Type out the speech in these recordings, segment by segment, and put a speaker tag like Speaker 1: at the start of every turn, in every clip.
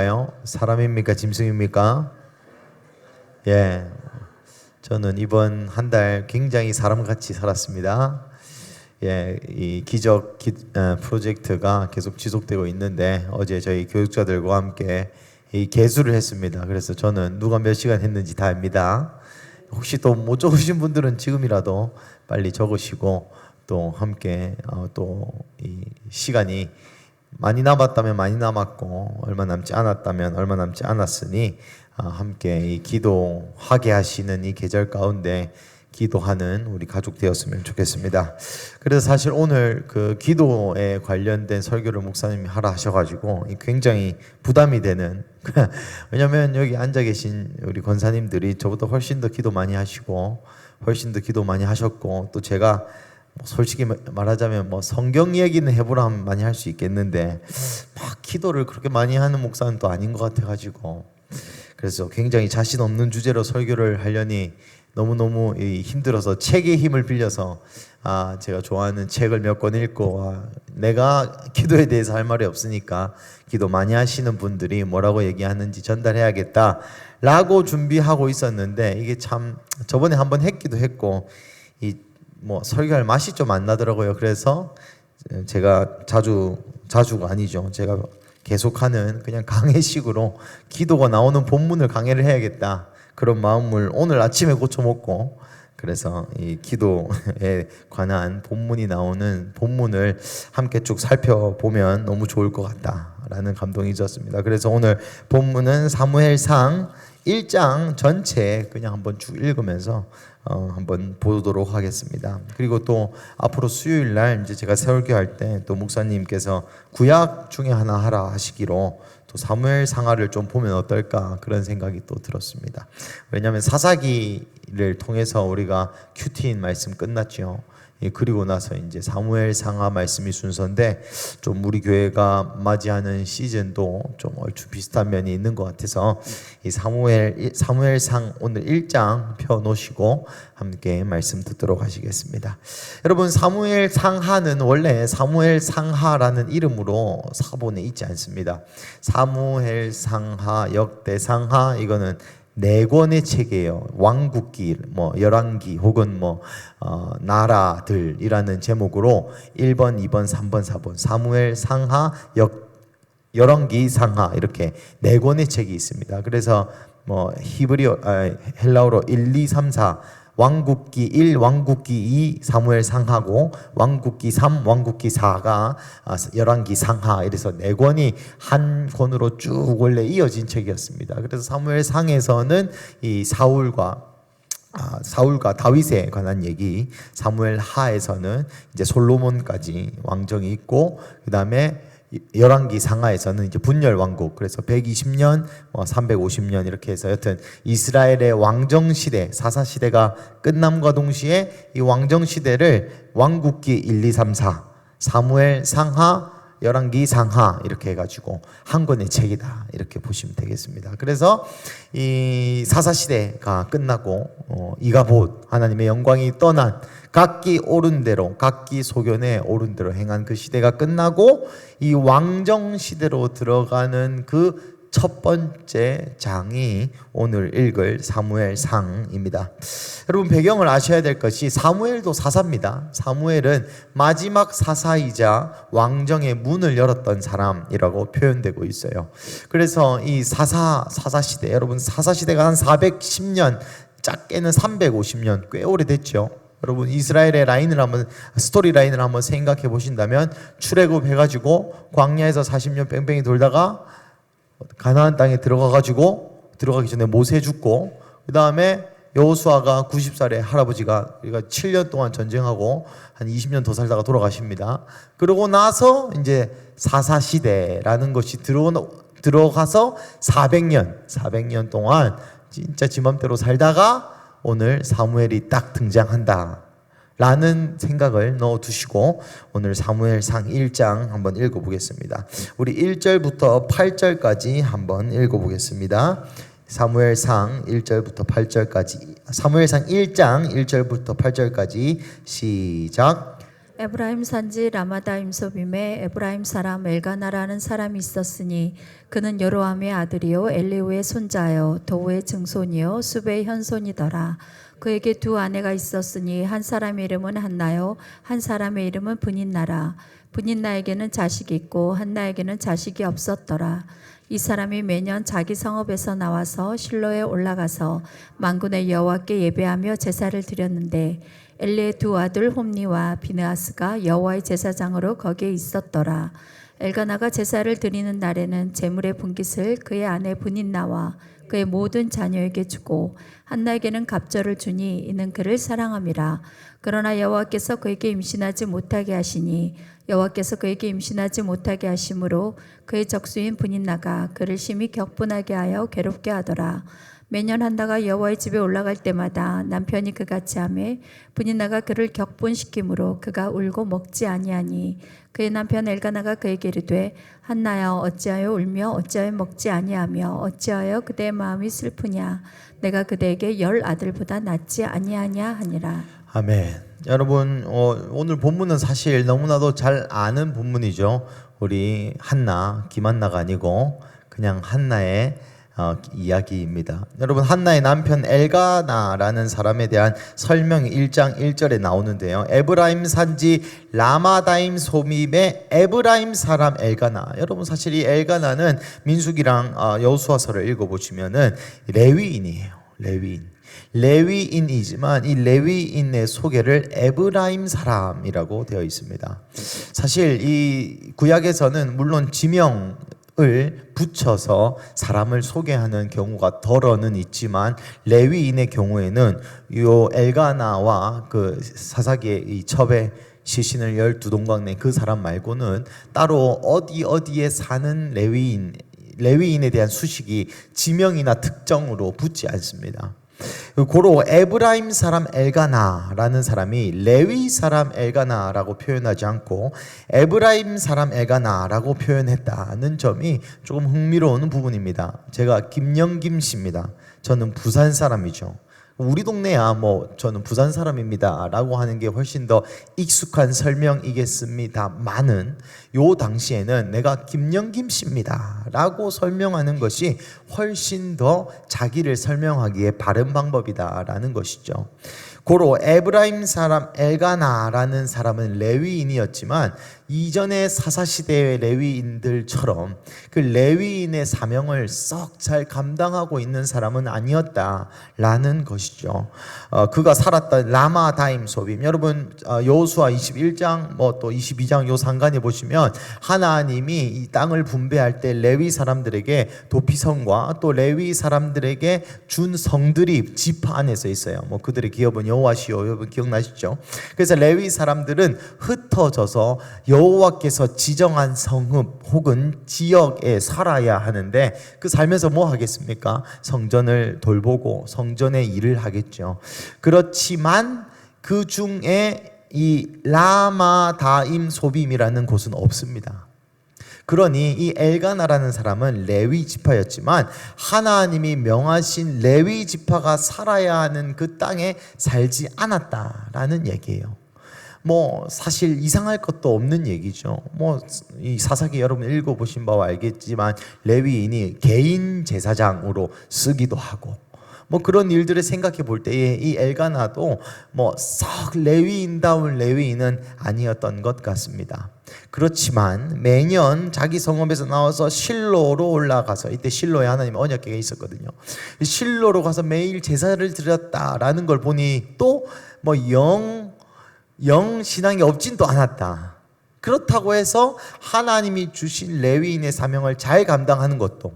Speaker 1: 사람인가요? 사람입니까? 짐승입니까? 예, 저는 이번 한 달 굉장히 사람같이 살았습니다. 예, 이 프로젝트가 계속 지속되고 있는데 어제 저희 교육자들과 함께 이 개수를 했습니다. 그래서 저는 누가 몇 시간 했는지 다 압니다. 혹시 또 못 적으신 분들은 지금이라도 빨리 적으시고 또 함께 또 이 시간이 많이 남았다면 많이 남았고 얼마 남지 않았다면 얼마 남지 않았으니 함께 이 기도하게 하시는 이 계절 가운데 기도하는 우리 가족 되었으면 좋겠습니다. 그래서 사실 오늘 그 기도에 관련된 설교를 목사님이 하라 하셔가지고 굉장히 부담이 되는 왜냐면 여기 앉아 계신 우리 권사님들이 저보다 훨씬 더 기도 많이 하시고 훨씬 더 기도 많이 하셨고 또 제가 솔직히 말하자면 성경 얘기는 해보라 하면 많이 할 수 있겠는데 막 기도를 그렇게 많이 하는 목사는 또 아닌 것 같아가지고 그래서 굉장히 자신 없는 주제로 설교를 하려니 너무너무 힘들어서 책의 힘을 빌려서 제가 좋아하는 책을 몇 권 읽고 내가 기도에 대해서 할 말이 없으니까 기도 많이 하시는 분들이 뭐라고 얘기하는지 전달해야겠다 라고 준비하고 있었는데 이게 참 저번에 한번 했기도 했고 설교할 맛이 좀 안 나더라고요. 그래서 제가 자주가 아니죠. 제가 계속하는 그냥 강해식으로 기도가 나오는 본문을 강해를 해야겠다. 그런 마음을 오늘 아침에 고쳐먹고 그래서 이 기도에 관한 본문이 나오는 본문을 함께 쭉 살펴보면 너무 좋을 것 같다라는 감동이 있었습니다. 그래서 오늘 본문은 사무엘상 1장 전체 그냥 한번 쭉 읽으면서 한번 보도록 하겠습니다. 그리고 또 앞으로 수요일 날 이제 제가 설교할 때 또 목사님께서 구약 중에 하나 하라 하시기로 또 사무엘 상하를 좀 보면 어떨까 그런 생각이 또 들었습니다. 왜냐하면 사사기를 통해서 우리가 큐티인 말씀 끝났죠. 그리고 나서 이제 사무엘 상하 말씀이 순서인데 좀 우리 교회가 맞이하는 시즌도 좀 얼추 비슷한 면이 있는 것 같아서 이 사무엘상 오늘 1장 펴 놓으시고 함께 말씀 듣도록 하시겠습니다. 여러분 사무엘 상하는 원래 사무엘 상하라는 이름으로 사본에 있지 않습니다. 사무엘 상하, 역대 상하 이거는 네 권의 책이에요. 왕국기, 열왕기 혹은 나라들이라는 제목으로 1번, 2번, 3번, 4번 사무엘 상하, 열왕기 상하 이렇게 네 권의 책이 있습니다. 그래서 헬라어로 1, 2, 3, 4 왕국기 1, 왕국기 2 사무엘 상하고 왕국기 3, 왕국기 4가 열왕기 상하 이래서 네 권이 한 권으로 쭉 원래 이어진 책이었습니다. 그래서 사무엘 상에서는 이 사울과 다윗에 관한 얘기, 사무엘 하에서는 이제 솔로몬까지 왕정이 있고 그 다음에 열왕기 상하에서는 이제 분열 왕국 그래서 120년, 350년 이렇게 해서 여튼 이스라엘의 왕정 시대, 사사 시대가 끝남과 동시에 이 왕정 시대를 왕국기 1, 2, 3, 4, 사무엘 상하, 열왕기 상하 이렇게 해가지고 한 권의 책이다 이렇게 보시면 되겠습니다. 그래서 이 사사 시대가 끝나고 이가봇 하나님의 영광이 떠난 각기 옳은 대로 각기 소견에 옳은 대로 행한 그 시대가 끝나고 이 왕정 시대로 들어가는 그 첫 번째 장이 오늘 읽을 사무엘상입니다. 여러분 배경을 아셔야 될 것이 사무엘도 사사입니다. 사무엘은 마지막 사사이자 왕정의 문을 열었던 사람이라고 표현되고 있어요. 그래서 이 사사 시대, 여러분 사사 시대가 한 410년, 작게는 350년 꽤 오래됐죠. 여러분 이스라엘의 스토리 라인을 한번 생각해 보신다면 출애굽 해가지고 광야에서 40년 뺑뺑이 돌다가 가나안 땅에 들어가기 전에 모세 죽고 그 다음에 여호수아가 90살에 할아버지가 7년 동안 전쟁하고 한 20년 더 살다가 돌아가십니다. 그러고 나서 이제 사사 시대라는 것이 들어가서 400년 동안 진짜 지 맘대로 살다가 오늘 사무엘이 딱 등장한다 라는 생각을 넣어두시고 오늘 사무엘상 1장 한번 읽어보겠습니다. 우리 1절부터 8절까지 한번 읽어보겠습니다. 사무엘상 1절부터 8절까지 사무엘상 1장 1절부터 8절까지 시작.
Speaker 2: 에브라임 산지 라마다임 소빔에 에브라임 사람 엘가나라는 사람이 있었으니 그는 여로함의 아들이요 엘리후의 손자요 도우의 증손이요 숲의 현손이더라. 그에게 두 아내가 있었으니 한 사람의 이름은 한나요 한 사람의 이름은 브닛나라. 브닛나에게는 자식이 있고 한나에게는 자식이 없었더라. 이 사람이 매년 자기 성읍에서 나와서 실로에 올라가서 만군의 여호와께 예배하며 제사를 드렸는데 엘리의 두 아들 홈니와 비느하스가 여호와의 제사장으로 거기에 있었더라. 엘가나가 제사를 드리는 날에는 제물의 분깃을 그의 아내 브닛나와 그의 모든 자녀에게 주고 한나에게는 갑절을 주니 이는 그를 사랑함이라. 그러나 여호와께서 그에게 임신하지 못하게 하시니 여호와께서 그에게 임신하지 못하게 하심으로 그의 적수인 브닛나가 그를 심히 격분하게 하여 괴롭게 하더라. 매년 한나가 여호와의 집에 올라갈 때마다 남편이 그같이 하매 브닛나가 그를 격분시키므로 그가 울고 먹지 아니하니 그의 남편 엘가나가 그에게 이르되 한나여 어찌하여 울며 어찌하여 먹지 아니하며 어찌하여 그대의 마음이 슬프냐 내가 그대에게 10 아들보다 낫지 아니하냐 하니라.
Speaker 1: 아멘. 여러분 오늘 본문은 사실 너무나도 잘 아는 본문이죠. 우리 한나, 김한나가 아니고 그냥 한나의 이야기입니다. 여러분 한나의 남편 엘가나라는 사람에 대한 설명이 1장 1절에 나오는데요. 에브라임 산지 라마다임 소밈의 에브라임 사람 엘가나. 여러분 사실 이 엘가나는 민수기랑 여호수아서를 읽어보시면은 레위인이에요. 레위인이지만 이 레위인의 소개를 에브라임 사람이라고 되어 있습니다. 사실 이 구약에서는 물론 지명을 붙여서 사람을 소개하는 경우가 덜어는 있지만 레위인의 경우에는 요 엘가나와 그 사사기의 이 첩의 시신을 12동강 낸 그 사람 말고는 따로 어디에 사는 레위인에 대한 수식이 지명이나 특정으로 붙지 않습니다. 고로 에브라임 사람 엘가나라는 사람이 레위 사람 엘가나라고 표현하지 않고 에브라임 사람 엘가나라고 표현했다는 점이 조금 흥미로운 부분입니다. 제가 김영김 씨입니다. 저는 부산 사람이죠. 우리 동네야 뭐 저는 부산 사람입니다 라고 하는 게 훨씬 더 익숙한 설명이겠습니다만은 요 당시에는 내가 김영김 씨입니다 라고 설명하는 것이 훨씬 더 자기를 설명하기에 바른 방법이다 라는 것이죠. 고로 에브라임 사람 엘가나라는 사람은 레위인이었지만 이전의 사사시대의 레위인들처럼 그 레위인의 사명을 썩 잘 감당하고 있는 사람은 아니었다라는 것이죠. 그가 살았던 라마다임 소빔, 여러분 여호수아 21장 뭐 또 22장 요 상간에 보시면 하나님이 이 땅을 분배할 때 레위 사람들에게 도피성과 또 레위 사람들에게 준 성들이 지파 안에서 있어요. 뭐 그들의 기업은 여호와시오, 여러분 기억나시죠? 그래서 레위 사람들은 흩어져서 여호와께서 지정한 성읍 혹은 지역에 살아야 하는데 그 살면서 뭐 하겠습니까? 성전을 돌보고 성전의 일을 하겠죠. 그렇지만 그 중에 이 라마다임 소빔이라는 곳은 없습니다. 그러니 이 엘가나라는 사람은 레위 지파였지만 하나님이 명하신 레위 지파가 살아야 하는 그 땅에 살지 않았다라는 얘기예요. 뭐 사실 이상할 것도 없는 얘기죠. 뭐 이 사사기 여러분 읽어보신 바와 알겠지만 레위인이 개인 제사장으로 쓰기도 하고 뭐 그런 일들을 생각해 볼 때에 이 엘가나도 뭐 썩 레위인다운 레위인은 아니었던 것 같습니다. 그렇지만 매년 자기 성읍에서 나와서 실로로 올라가서, 이때 실로에 하나님의 언약궤가 있었거든요. 실로로 가서 매일 제사를 드렸다라는 걸 보니 또 뭐 영 신앙이 없진 또 않았다. 그렇다고 해서 하나님이 주신 레위인의 사명을 잘 감당하는 것도,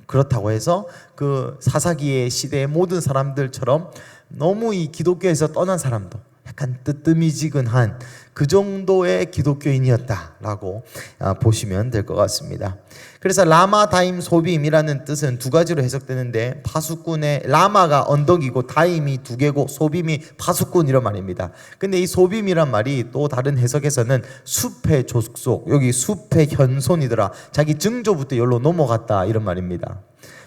Speaker 1: 그렇다고 해서 그 사사기의 시대의 모든 사람들처럼 너무 이 기독교에서 떠난 사람도 약간 뜨뜨미지근한 그 정도의 기독교인이었다라고 보시면 될 것 같습니다. 그래서 라마다임 소빔이라는 뜻은 두 가지로 해석되는데, 파수꾼의 라마가 언덕이고 다임이 두 개고 소빔이 파수꾼이란 말입니다. 근데 이 소빔이란 말이 또 다른 해석에서는 숲의 족속, 여기 숲의 현손이더라, 자기 증조부 때 여기로 넘어갔다 이런 말입니다.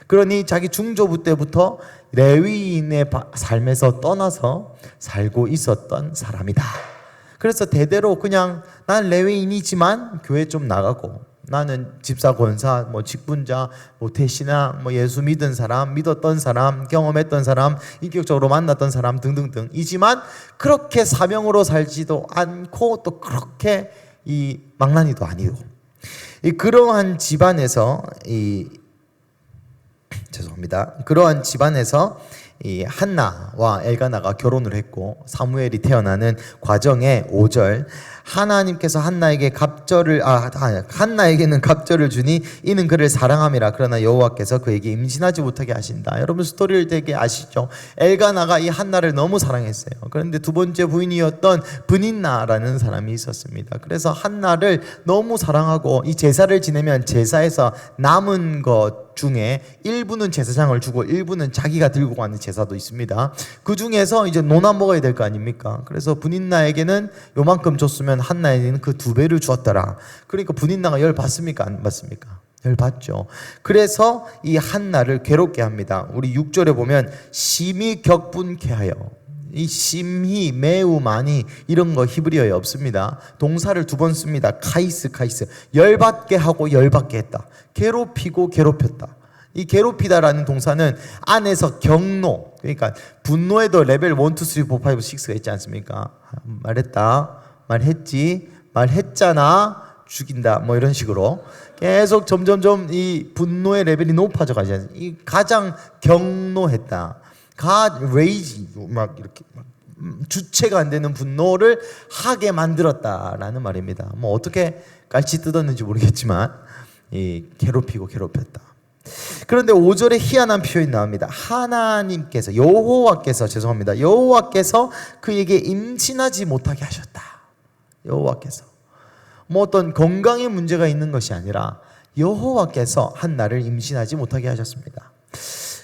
Speaker 1: 그러니 자기 중조부 때부터 레위인의 삶에서 떠나서 살고 있었던 사람이다. 그래서 대대로 그냥 난 레위인이지만 교회 좀 나가고, 나는 집사, 권사, 뭐 직분자, 모태신앙, 뭐 예수 믿은 사람, 믿었던 사람, 경험했던 사람, 인격적으로 만났던 사람 등등등 이지만 그렇게 사명으로 살지도 않고 또 그렇게 이 망나니도 아니고, 이 그러한 집안에서 그러한 집안에서 이 한나와 엘가나가 결혼을 했고, 사무엘이 태어나는 과정의 5절, 하나님께서 한나에게는 갑절을 주니 이는 그를 사랑함이라. 그러나 여호와께서 그에게 임신하지 못하게 하신다. 여러분 스토리를 되게 아시죠? 엘가나가 이 한나를 너무 사랑했어요. 그런데 두 번째 부인이었던 브닌나라는 사람이 있었습니다. 그래서 한나를 너무 사랑하고, 이 제사를 지내면 제사에서 남은 것 중에 일부는 제사장을 주고 일부는 자기가 들고 가는 제사도 있습니다. 그 중에서 이제 논아 먹어야 될 거 아닙니까? 그래서 브닌나에게는 요만큼 줬으면 한나에게는 그 2배를 주었더라. 그러니까 브닌나가 열 받습니까? 안 받습니까? 열 받죠. 그래서 이 한나를 괴롭게 합니다. 우리 6절에 보면 심히 격분케 하여, 이 심히, 매우, 많이 이런 거 히브리어에 없습니다. 동사를 2번 씁니다. 카이스. 열받게 하고 열받게 했다. 괴롭히고 괴롭혔다. 이 괴롭히다라는 동사는 안에서 경노, 그러니까 분노에도 레벨 1, 2, 3, 4, 5, 6가 있지 않습니까? 말했다, 말했지, 말했잖아, 죽인다, 뭐 이런 식으로 계속 점점점 이 분노의 레벨이 높아져 가지 않습니까? 이 가장 경노했다. rage, 막 이렇게 주체가 안 되는 분노를 하게 만들었다라는 말입니다. 뭐 어떻게 깔치 뜯었는지 모르겠지만 이 괴롭히고 괴롭혔다. 그런데 5절에 희한한 표현이 나옵니다. 여호와께서 그에게 임신하지 못하게 하셨다. 여호와께서 뭐 어떤 건강에 문제가 있는 것이 아니라 여호와께서 한나를 임신하지 못하게 하셨습니다.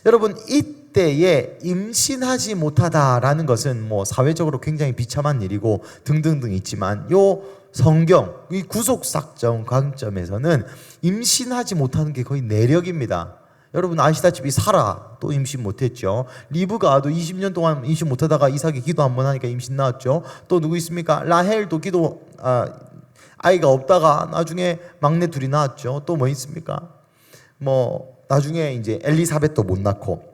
Speaker 1: 여러분, 이때에 임신하지 못하다라는 것은 뭐 사회적으로 굉장히 비참한 일이고 등등등 있지만, 요 성경, 이 구속사정 관점에서는 임신하지 못하는 게 거의 내력입니다. 여러분 아시다시피 사라도 임신 못했죠. 리브가도 20년 동안 임신 못하다가 이삭이 기도 한번 하니까 임신 나왔죠. 또 누구 있습니까? 라헬도 아이가 없다가 나중에 막내 둘이 낳았죠. 또 뭐 있습니까? 뭐 나중에 이제 엘리사벳도 못 낳고,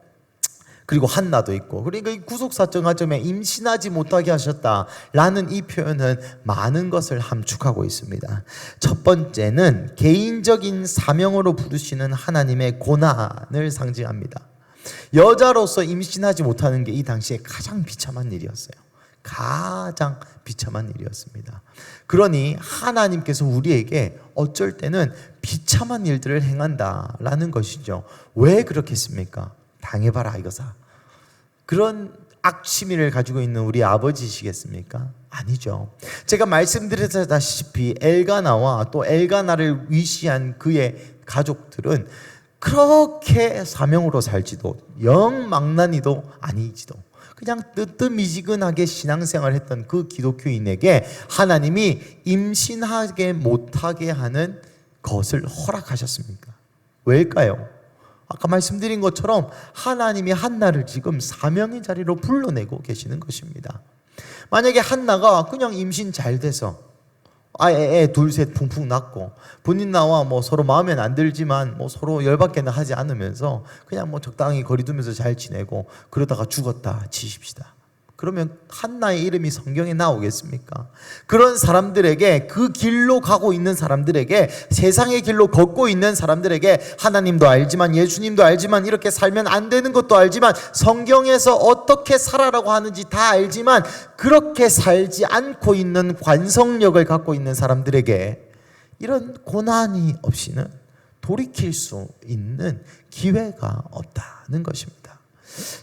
Speaker 1: 그리고 한나도 있고. 그러니까 이 구속사정 관점에 임신하지 못하게 하셨다라는 이 표현은 많은 것을 함축하고 있습니다. 첫 번째는 개인적인 사명으로 부르시는 하나님의 고난을 상징합니다. 여자로서 임신하지 못하는 게 이 당시에 가장 비참한 일이었어요. 가장 비참한 일이었습니다. 그러니 하나님께서 우리에게 어쩔 때는 비참한 일들을 행한다라는 것이죠. 왜 그렇겠습니까? 당해봐라 이거사. 그런 악취미를 가지고 있는 우리 아버지시겠습니까? 아니죠. 제가 말씀드렸다시피 엘가나와 또 엘가나를 위시한 그의 가족들은 그렇게 사명으로 살지도 영 망나니도 아니지도 그냥 뜨뜻미지근하게 신앙생활을 했던 그 기독교인에게 하나님이 임신하게 못하게 하는 것을 허락하셨습니까? 왜일까요? 아까 말씀드린 것처럼 하나님이 한나를 지금 사명의 자리로 불러내고 계시는 것입니다. 만약에 한나가 그냥 임신 잘 돼서 애 둘 셋 풍풍 낳고 본인나와 뭐 서로 마음에 안 들지만 뭐 서로 열받게는 하지 않으면서 그냥 뭐 적당히 거리 두면서 잘 지내고 그러다가 죽었다 치십시다. 그러면 한나의 이름이 성경에 나오겠습니까? 그런 사람들에게, 그 길로 가고 있는 사람들에게, 세상의 길로 걷고 있는 사람들에게 하나님도 알지만 예수님도 알지만 이렇게 살면 안 되는 것도 알지만 성경에서 어떻게 살아라고 하는지 다 알지만 그렇게 살지 않고 있는 관성력을 갖고 있는 사람들에게 이런 고난이 없이는 돌이킬 수 있는 기회가 없다는 것입니다.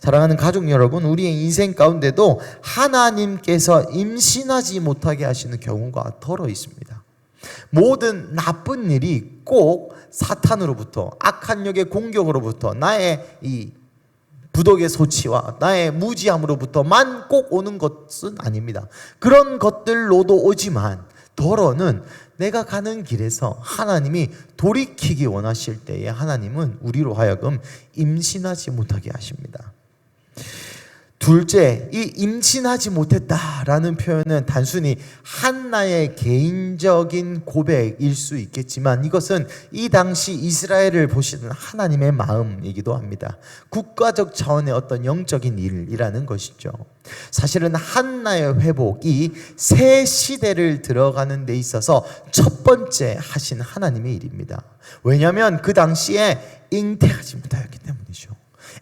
Speaker 1: 사랑하는 가족 여러분, 우리의 인생 가운데도 하나님께서 임신하지 못하게 하시는 경우가 덜어 있습니다. 모든 나쁜 일이 꼭 사탄으로부터, 악한 영의 공격으로부터, 나의 이 부덕의 소치와 나의 무지함으로부터만 꼭 오는 것은 아닙니다. 그런 것들로도 오지만 덜어는 내가 가는 길에서 하나님이 돌이키기 원하실 때에 하나님은 우리로 하여금 임신하지 못하게 하십니다. 둘째, 이 임신하지 못했다라는 표현은 단순히 한나의 개인적인 고백일 수 있겠지만 이것은 이 당시 이스라엘을 보시는 하나님의 마음이기도 합니다. 국가적 차원의 어떤 영적인 일이라는 것이죠. 사실은 한나의 회복이 새 시대를 들어가는 데 있어서 첫 번째 하신 하나님의 일입니다. 왜냐하면 그 당시에 잉태하지 못하였기 때문이죠.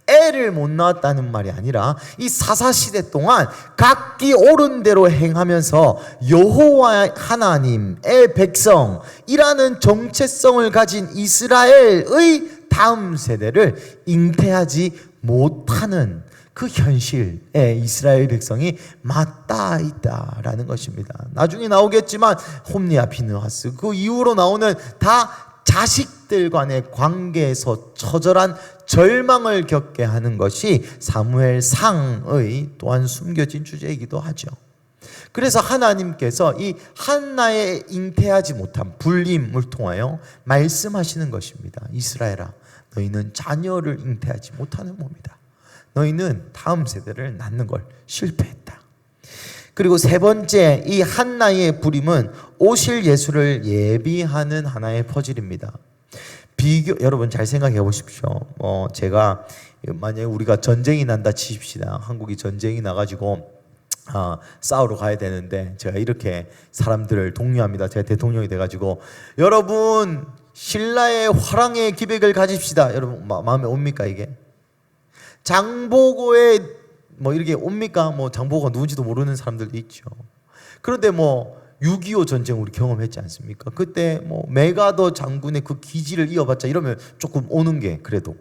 Speaker 1: 애를 못 낳았다는 말이 아니라 이 사사시대 동안 각기 옳은 대로 행하면서 여호와 하나님의 백성이라는 정체성을 가진 이스라엘의 다음 세대를 잉태하지 못하는 그 현실에 이스라엘 백성이 맞닿아 있다라는 것입니다. 나중에 나오겠지만 홈리와 비느하스, 그 이후로 나오는 다 자식들 간의 관계에서 처절한 절망을 겪게 하는 것이 사무엘상의 또한 숨겨진 주제이기도 하죠. 그래서 하나님께서 이 한나의 잉태하지 못한 불림을 통하여 말씀하시는 것입니다. 이스라엘아, 너희는 자녀를 잉태하지 못하는 몸이다. 너희는 다음 세대를 낳는 걸 실패했다. 그리고 세 번째, 이 한나의 불임은 오실 예수를 예비하는 하나의 퍼즐입니다. 여러분 잘 생각해 보십시오. 제가 만약에 우리가 전쟁이 난다 치십시다. 한국이 전쟁이 나가지고 싸우러 가야 되는데 제가 이렇게 사람들을 독려합니다. 제가 대통령이 돼가지고 여러분 신라의 화랑의 기백을 가집시다. 여러분 마음에 옵니까 이게? 장보고의 이렇게 옵니까? 장보고가 누군지도 모르는 사람들도 있죠. 그런데 6.25 전쟁 우리 경험했지 않습니까? 그때 메가더 장군의 그 기지를 이어봤자 이러면 조금 오는 게 그래도.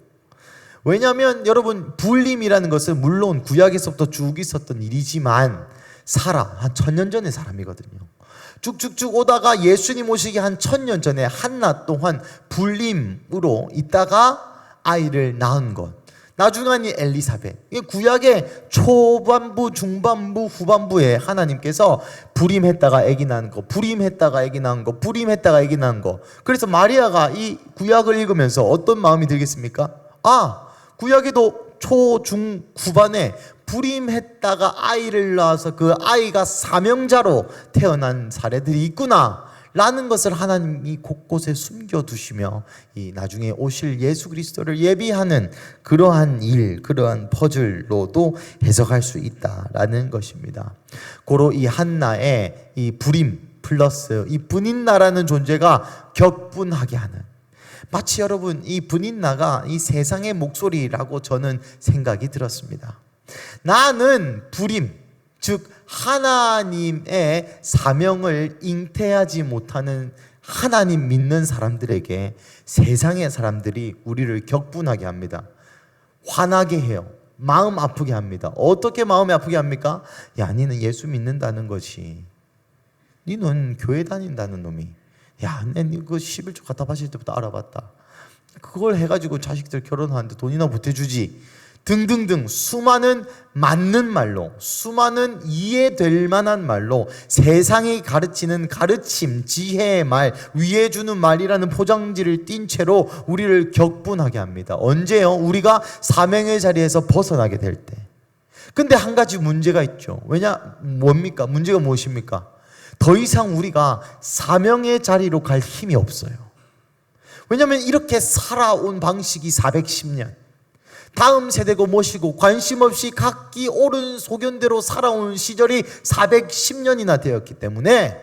Speaker 1: 왜냐하면 여러분 불림이라는 것은 물론 구약에서부터 쭉 있었던 일이지만 한 1000년 전의 사람이거든요. 쭉쭉쭉 오다가 예수님 오시기 한 1000년 전에 한나 또한 불림으로 있다가 아이를 낳은 것. 나중에 엘리사벳. 구약의 초반부, 중반부, 후반부에 하나님께서 불임했다가 아기 낳은 거, 불임했다가 아기 낳은 거, 불임했다가 아기 낳은 거. 그래서 마리아가 이 구약을 읽으면서 어떤 마음이 들겠습니까? 구약에도 초, 중, 후반에 불임했다가 아이를 낳아서 그 아이가 사명자로 태어난 사례들이 있구나 라는 것을 하나님이 곳곳에 숨겨두시며 이 나중에 오실 예수 그리스도를 예비하는 그러한 그러한 퍼즐로도 해석할 수 있다라는 것입니다. 고로 이 한나의 이 불임 플러스 이 분인나라는 존재가 격분하게 하는, 마치 여러분 이 분인나가 이 세상의 목소리라고 저는 생각이 들었습니다. 나는 불임, 즉 하나님의 사명을 잉태하지 못하는 하나님 믿는 사람들에게 세상의 사람들이 우리를 격분하게 합니다. 화나게 해요. 마음 아프게 합니다. 어떻게 마음이 아프게 합니까? 야, 니는 예수 믿는다는 것이, 니는 교회 다닌다는 놈이, 야, 내 그 11조 갖다 바칠 때부터 알아봤다. 그걸 해가지고 자식들 결혼하는데 돈이나 보태주지. 등등등 수많은 맞는 말로, 수많은 이해될 만한 말로 세상이 가르치는 가르침, 지혜의 말, 위해 주는 말이라는 포장지를 띈 채로 우리를 격분하게 합니다. 언제요? 우리가 사명의 자리에서 벗어나게 될 때. 근데 한 가지 문제가 있죠. 뭡니까? 문제가 무엇입니까? 더 이상 우리가 사명의 자리로 갈 힘이 없어요. 왜냐하면 이렇게 살아온 방식이 410년, 다음 세대고 모시고 관심 없이 각기 옳은 소견대로 살아온 시절이 410년이나 되었기 때문에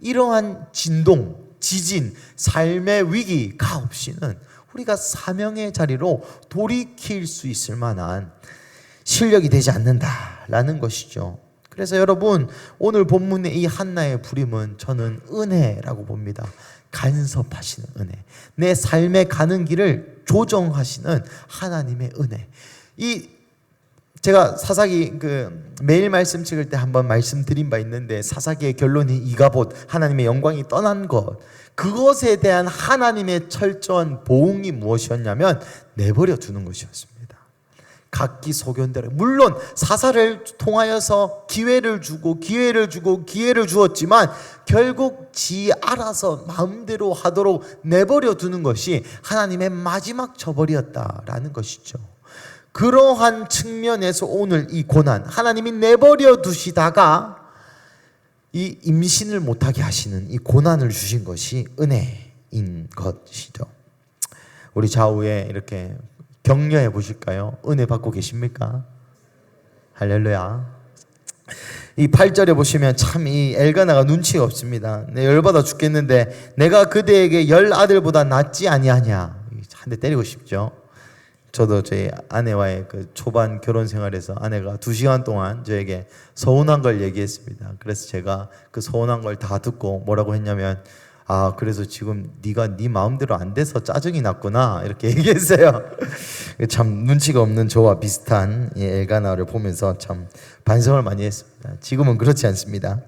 Speaker 1: 이러한 진동, 지진, 삶의 위기가 없이는 우리가 사명의 자리로 돌이킬 수 있을 만한 실력이 되지 않는다라는 것이죠. 그래서 여러분 오늘 본문의 이 한나의 불임은 저는 은혜라고 봅니다. 간섭하시는 은혜, 내 삶에 가는 길을 조정하시는 하나님의 은혜. 제가 사사기 매일 말씀 찍을 때 한번 말씀드린 바 있는데, 사사기의 결론이 이가봇, 하나님의 영광이 떠난 것, 그것에 대한 하나님의 철저한 보응이 무엇이었냐면 내버려 두는 것이었습니다. 각기 소견대로, 물론 사사를 통하여서 기회를 주고 주었지만 결국 지 알아서 마음대로 하도록 내버려 두는 것이 하나님의 마지막 처벌이었다라는 것이죠. 그러한 측면에서 오늘 이 고난, 하나님이 내버려 두시다가 이 임신을 못하게 하시는 이 고난을 주신 것이 은혜인 것이죠. 우리 좌우에 이렇게 격려해 보실까요? 은혜 받고 계십니까? 할렐루야. 이 8절에 보시면 참 이 엘가나가 눈치가 없습니다. 내 열받아 죽겠는데 내가 그대에게 10 아들보다 낫지 아니하냐. 한 대 때리고 싶죠. 저도 저희 아내와의 그 초반 결혼 생활에서 아내가 2시간 동안 저에게 서운한 걸 얘기했습니다. 그래서 제가 그 서운한 걸 다 듣고 뭐라고 했냐면, 그래서 지금 네가 네 마음대로 안 돼서 짜증이 났구나 이렇게 얘기했어요. 참 눈치가 없는 저와 비슷한 이 엘가나를 보면서 참 반성을 많이 했습니다. 지금은 그렇지 않습니다.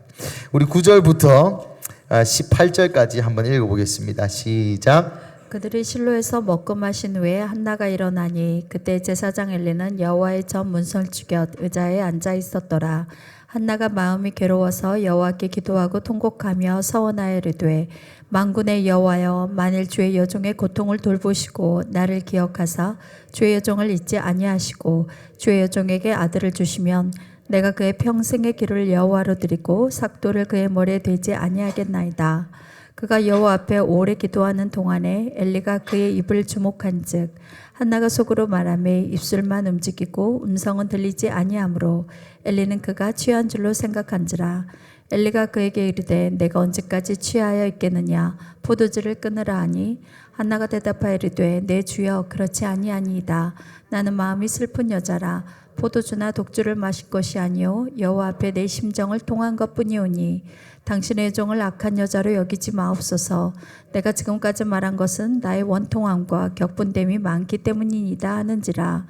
Speaker 1: 우리 9절부터 18절까지 한번 읽어보겠습니다. 시작.
Speaker 2: 그들이 실로에서 먹고 마신 후에 한나가 일어나니 그때 제사장 엘리는 여호와의 전 문설주 곁 의자에 앉아 있었더라. 한나가 마음이 괴로워서 여호와께 기도하고 통곡하며 서원하여 이르되 만군의 여호와여, 만일 주의 여종의 고통을 돌보시고 나를 기억하사 주의 여종을 잊지 아니하시고 주의 여종에게 아들을 주시면 내가 그의 평생의 길을 여호와로 드리고 삭도를 그의 머리에 대지 아니하겠나이다. 그가 여호와 앞에 오래 기도하는 동안에 엘리가 그의 입을 주목한즉 한나가 속으로 말하며 입술만 움직이고 음성은 들리지 아니하므로 엘리는 그가 취한 줄로 생각한지라. 엘리가 그에게 이르되 내가 언제까지 취하여 있겠느냐, 포도주를 끊으라 하니 한나가 대답하여 이르되 내 주여, 그렇지 아니하니이다. 나는 마음이 슬픈 여자라. 포도주나 독주를 마실 것이 아니요 여호와 앞에 내 심정을 통한 것뿐이오니 당신의 종을 악한 여자로 여기지 마옵소서. 내가 지금까지 말한 것은 나의 원통함과 격분됨이 많기 때문이니이다 하는지라.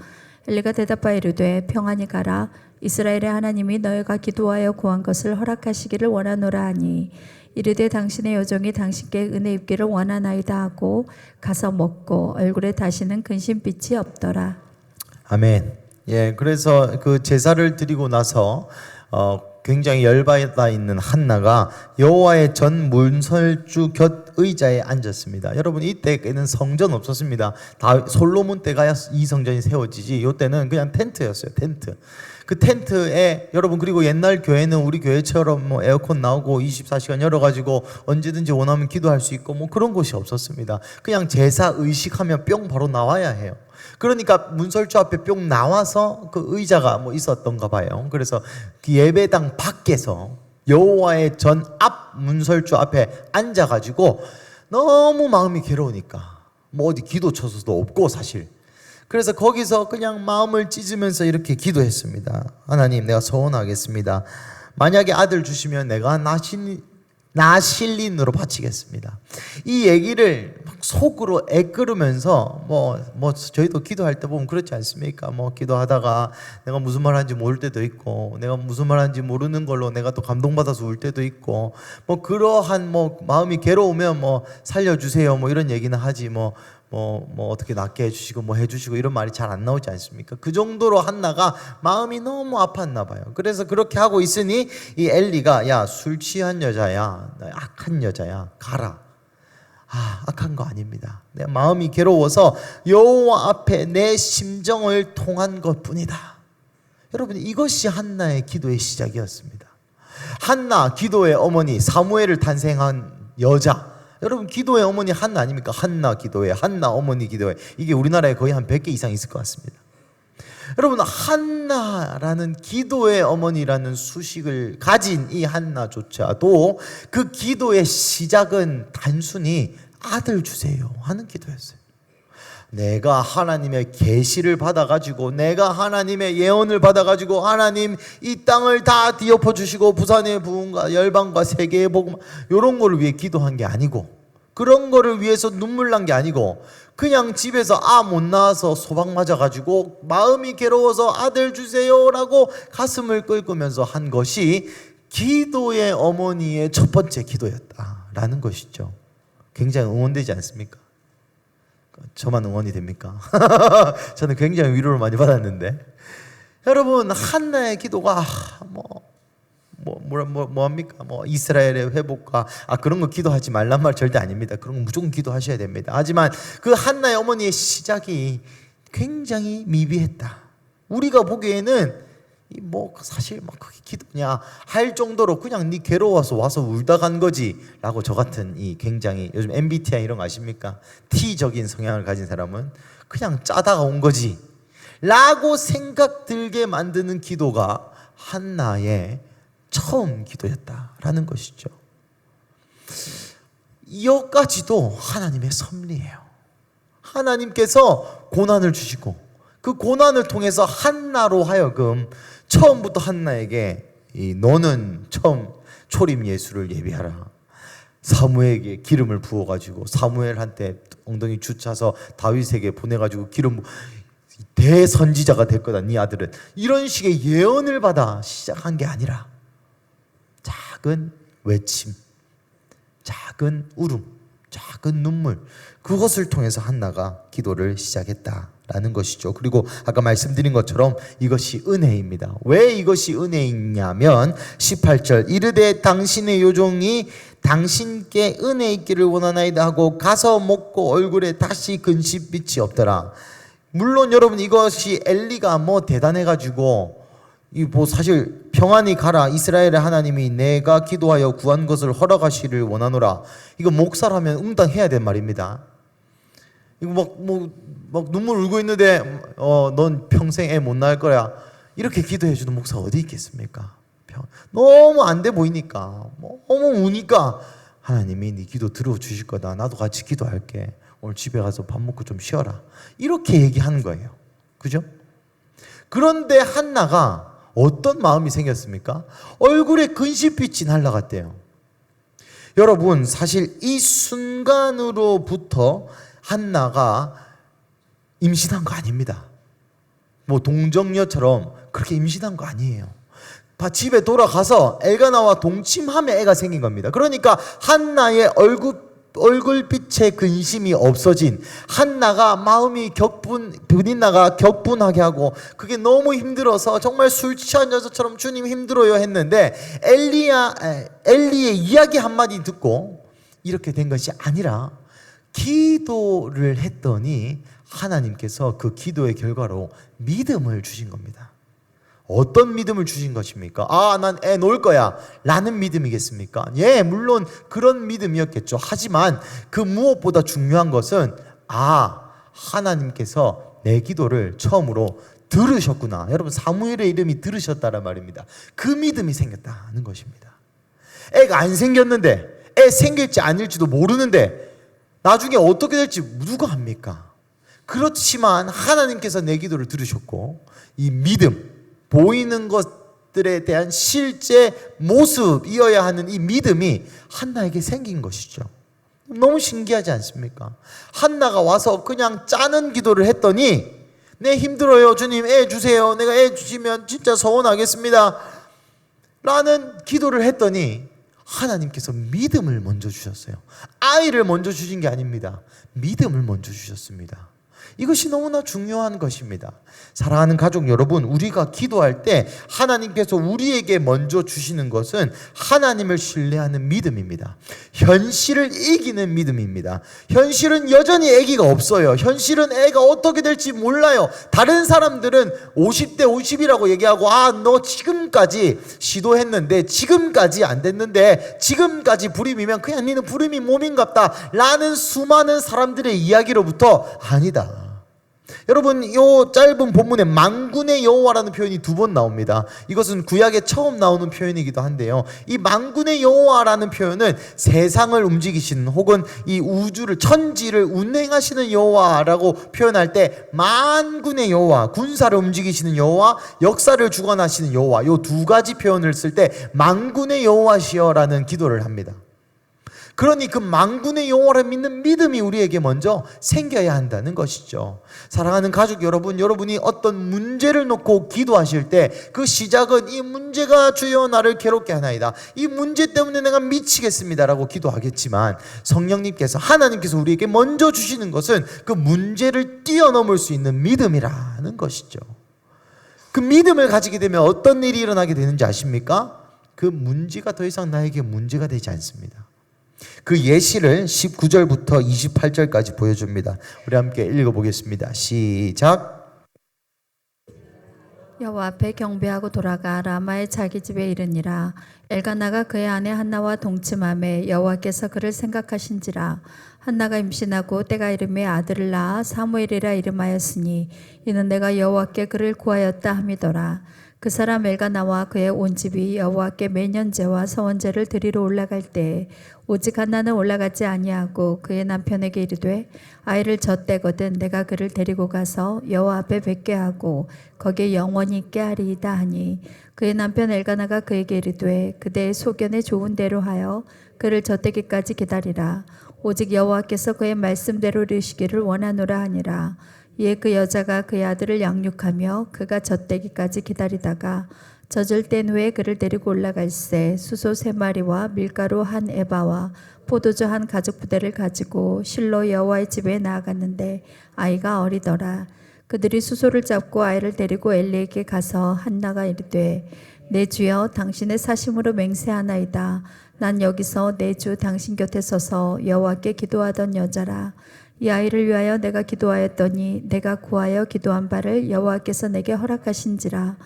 Speaker 2: 엘리가 대답하여 이르되 평안히 가라. 이스라엘의 하나님이 너희가 기도하여 구한 것을 허락하시기를 원하노라 하니 이르되 당신의 여종이 당신께 은혜 입기를 원하나이다 하고 가서 먹고 얼굴에 다시는 근심빛이 없더라.
Speaker 1: 아멘. 예, 그래서 그 제사를 드리고 나서 굉장히 열받아 있는 한나가 여호와의 전 문설주 곁 의자에 앉았습니다. 여러분, 이때에는 성전 없었습니다. 다 솔로몬 때가 이 성전이 세워지지, 이때는 그냥 텐트였어요. 텐트. 그 텐트에 여러분, 그리고 옛날 교회는 우리 교회처럼 뭐 에어컨 나오고 24시간 열어가지고 언제든지 원하면 기도할 수 있고 뭐 그런 곳이 없었습니다. 그냥 제사 의식하면 뿅 바로 나와야 해요. 그러니까 문설주 앞에 뿅 나와서 그 의자가 뭐 있었던가 봐요. 그래서 그 예배당 밖에서 여호와의 전 앞 문설주 앞에 앉아가지고 너무 마음이 괴로우니까 뭐 어디 기도 처소도 없고 사실. 그래서 거기서 그냥 마음을 찢으면서 이렇게 기도했습니다. 하나님, 내가 서원하겠습니다. 만약에 아들 주시면 내가 나실린으로 바치겠습니다. 이 얘기를 속으로 애끓으면서 뭐 저희도 기도할 때 보면 그렇지 않습니까? 뭐 기도하다가 내가 무슨 말 하는지 모를 때도 있고, 내가 무슨 말 하는지 모르는 걸로 내가 또 감동받아서 울 때도 있고, 뭐 그러한 뭐 마음이 괴로우면 뭐 살려주세요 뭐 이런 얘기는 하지 뭐 어떻게 낫게 해주시고 뭐 해주시고 이런 말이 잘 안 나오지 않습니까? 그 정도로 한나가 마음이 너무 아팠나 봐요. 그래서 그렇게 하고 있으니 이 엘리가 야, 술 취한 여자야, 악한 여자야, 가라. 악한 거 아닙니다. 내 마음이 괴로워서 여호와 앞에 내 심정을 통한 것뿐이다. 여러분, 이것이 한나의 기도의 시작이었습니다. 한나, 기도의 어머니, 사무엘을 탄생한 여자. 여러분, 기도의 어머니 한나 아닙니까? 한나 기도회, 한나 어머니 기도회. 이게 우리나라에 거의 한 100개 이상 있을 것 같습니다. 여러분, 한나라는 기도의 어머니라는 수식을 가진 이 한나조차도 그 기도의 시작은 단순히 아들 주세요 하는 기도였어요. 내가 하나님의 계시를 받아가지고, 내가 하나님의 예언을 받아가지고, 하나님 이 땅을 다 뒤엎어 주시고 부산의 부흥과 열방과 세계의 복음, 이런 거를 위해 기도한 게 아니고, 그런 거를 위해서 눈물 난 게 아니고, 그냥 집에서 못 나와서 소박 맞아가지고 마음이 괴로워서 아들 주세요라고 가슴을 긁으면서 한 것이 기도의 어머니의 첫 번째 기도였다라는 것이죠. 굉장히 응원되지 않습니까? 저만 응원이 됩니까? 저는 굉장히 위로를 많이 받았는데, 여러분, 한나의 기도가 뭐합니까? 뭐 이스라엘의 회복과 그런 거 기도하지 말란 말 절대 아닙니다. 그런 거 무조건 기도하셔야 됩니다. 하지만 그 한나의 어머니의 시작이 굉장히 미비했다. 우리가 보기에는 뭐 사실 막 그게 기도냐 할 정도로 그냥 네 괴로워서 와서 울다 간 거지라고 저 같은 이 굉장히 요즘 MBTI 이런 거 아십니까? T적인 성향을 가진 사람은 그냥 짜다가 온 거지 라고 생각 들게 만드는 기도가 한나의 처음 기도였다라는 것이죠. 이것까지도 하나님의 섭리예요. 하나님께서 고난을 주시고 그 고난을 통해서 한나로 하여금 처음부터 한나에게 너는 처음 초림 예수를 예비하라. 사무엘에게 기름을 부어가지고 사무엘한테 엉덩이 주차서 다윗에게 보내가지고 기름 대선지자가 될 거다. 네 아들은 이런 식의 예언을 받아 시작한 게 아니라 작은 외침, 작은 울음, 작은 눈물 그것을 통해서 한나가 기도를 시작했다라는 것이죠. 그리고 아까 말씀드린 것처럼 이것이 은혜입니다. 왜 이것이 은혜이냐면 18절 이르되 당신의 요종이 당신께 은혜 있기를 원하나이다 하고 가서 먹고 얼굴에 다시 근심빛이 없더라. 물론 여러분 이것이 엘리가 뭐 대단해가지고 뭐 사실 평안히 가라 이스라엘의 하나님이 내가 기도하여 구한 것을 허락하시를 원하노라. 이거 목사라면 응당해야 될 말입니다. 이거 막 눈물 울고 있는데 넌 평생 애 못 낳을 거야 이렇게 기도해 주는 목사 어디 있겠습니까? 너무 안 돼 보이니까 너무 우니까 하나님이 네 기도 들어주실 거다. 나도 같이 기도할게. 오늘 집에 가서 밥 먹고 좀 쉬어라. 이렇게 얘기하는 거예요. 그죠? 그런데 한나가 어떤 마음이 생겼습니까? 얼굴에 근심빛이 날아갔대요. 여러분 사실 이 순간으로부터 한나가 임신한 거 아닙니다. 뭐 동정녀처럼 그렇게 임신한 거 아니에요. 집에 돌아가서 엘가나와 동침함에 애가 생긴 겁니다. 그러니까 한나의 얼굴빛에 근심이 없어진 한나가 마음이 분인나가 격분하게 하고 그게 너무 힘들어서 정말 술 취한 여자처럼 주님 힘들어요 했는데 엘리의 이야기 한마디 듣고 이렇게 된 것이 아니라 기도를 했더니 하나님께서 그 기도의 결과로 믿음을 주신 겁니다. 어떤 믿음을 주신 것입니까? 난 애 놓을 거야 라는 믿음이겠습니까? 예, 물론 그런 믿음이었겠죠. 하지만 그 무엇보다 중요한 것은 하나님께서 내 기도를 처음으로 들으셨구나. 여러분 사무엘의 이름이 들으셨다란 말입니다. 그 믿음이 생겼다는 것입니다. 애가 안 생겼는데 애 생길지 아닐지도 모르는데 나중에 어떻게 될지 누가 합니까? 그렇지만 하나님께서 내 기도를 들으셨고 이 믿음 보이는 것들에 대한 실제 모습이어야 하는 이 믿음이 한나에게 생긴 것이죠. 너무 신기하지 않습니까? 한나가 와서 그냥 짜는 기도를 했더니 네 힘들어요 주님 애 주세요. 내가 애 주시면 진짜 서운하겠습니다 라는 기도를 했더니 하나님께서 믿음을 먼저 주셨어요. 아이를 먼저 주신 게 아닙니다. 믿음을 먼저 주셨습니다. 이것이 너무나 중요한 것입니다. 사랑하는 가족 여러분, 우리가 기도할 때 하나님께서 우리에게 먼저 주시는 것은 하나님을 신뢰하는 믿음입니다. 현실을 이기는 믿음입니다. 현실은 여전히 아기가 없어요. 현실은 애가 어떻게 될지 몰라요. 다른 사람들은 50대 50이라고 얘기하고 너 지금까지 시도했는데 지금까지 안 됐는데 지금까지 불임이면 그냥 니는 불임이 몸인갑다 라는 수많은 사람들의 이야기로부터 아니다. 여러분 이 짧은 본문에 만군의 여호와라는 표현이 2번 나옵니다. 이것은 구약에 처음 나오는 표현이기도 한데요. 이 만군의 여호와라는 표현은 세상을 움직이시는 혹은 이 우주를 천지를 운행하시는 여호와라고 표현할 때 만군의 여호와, 군사를 움직이시는 여호와, 역사를 주관하시는 여호와 이 두 가지 표현을 쓸 때 만군의 여호와시여라는 기도를 합니다. 그러니 그 만군의 여호와를 믿는 믿음이 우리에게 먼저 생겨야 한다는 것이죠. 사랑하는 가족 여러분, 여러분이 어떤 문제를 놓고 기도하실 때 그 시작은 이 문제가 주여 나를 괴롭게 하나이다. 이 문제 때문에 내가 미치겠습니다라고 기도하겠지만 성령님께서 하나님께서 우리에게 먼저 주시는 것은 그 문제를 뛰어넘을 수 있는 믿음이라는 것이죠. 그 믿음을 가지게 되면 어떤 일이 일어나게 되는지 아십니까? 그 문제가 더 이상 나에게 문제가 되지 않습니다. 그 예시를 19절부터 28절까지 보여줍니다. 우리 함께 읽어보겠습니다. 시작.
Speaker 2: 여호와 앞에 경배하고 돌아가 라마의 자기 집에 이르니라. 엘가나가 그의 아내 한나와 동침하매 여호와께서 그를 생각하신지라. 한나가 임신하고 때가 이름에 아들을 낳아 사무엘이라 이름하였으니 이는 내가 여호와께 그를 구하였다 함이더라. 그 사람 엘가나와 그의 온 집이 여호와께 매년제와 서원제를 드리러 올라갈 때 오직 한나는 올라가지 아니하고 그의 남편에게 이르되 아이를 젖대거든 내가 그를 데리고 가서 여호와 앞에 뵙게 하고 거기에 영원히 있게 하리이다 하니 그의 남편 엘가나가 그에게 이르되 그대의 소견에 좋은 대로 하여 그를 젖대기까지 기다리라. 오직 여호와께서 그의 말씀대로 이르시기를 원하노라 하니라. 이에 그 여자가 그의 아들을 양육하며 그가 젖대기까지 기다리다가 젖을 뗀 후에 그를 데리고 올라갈새 수소 3마리와 밀가루 1에바와 포도주 1가죽부대를 가지고 실로 여호와의 집에 나아갔는데 아이가 어리더라. 그들이 수소를 잡고 아이를 데리고 엘리에게 가서 한나가 이르되 내 주여 당신의 사심으로 맹세하나이다. 난 여기서 내 주 당신 곁에 서서 여호와께 기도하던 여자라. 이 아이를 위하여 내가 기도하였더니 내가 구하여 기도한 바를 여호와께서 내게 허락하신지라.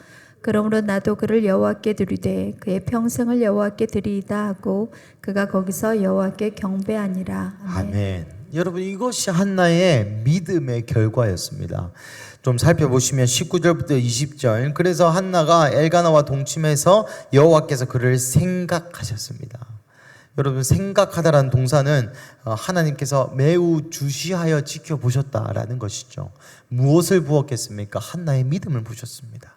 Speaker 2: 그러므로 나도 그를 여호와께 드리되 그의 평생을 여호와께 드리이다 하고 그가 거기서 여호와께 경배하니라.
Speaker 1: 아멘. 여러분 이것이 한나의 믿음의 결과였습니다. 좀 살펴보시면 19절부터 20절. 그래서 한나가 엘가나와 동침해서 여호와께서 그를 생각하셨습니다. 여러분 생각하다라는 동사는 하나님께서 매우 주시하여 지켜보셨다라는 것이죠. 무엇을 보았겠습니까? 한나의 믿음을 보셨습니다.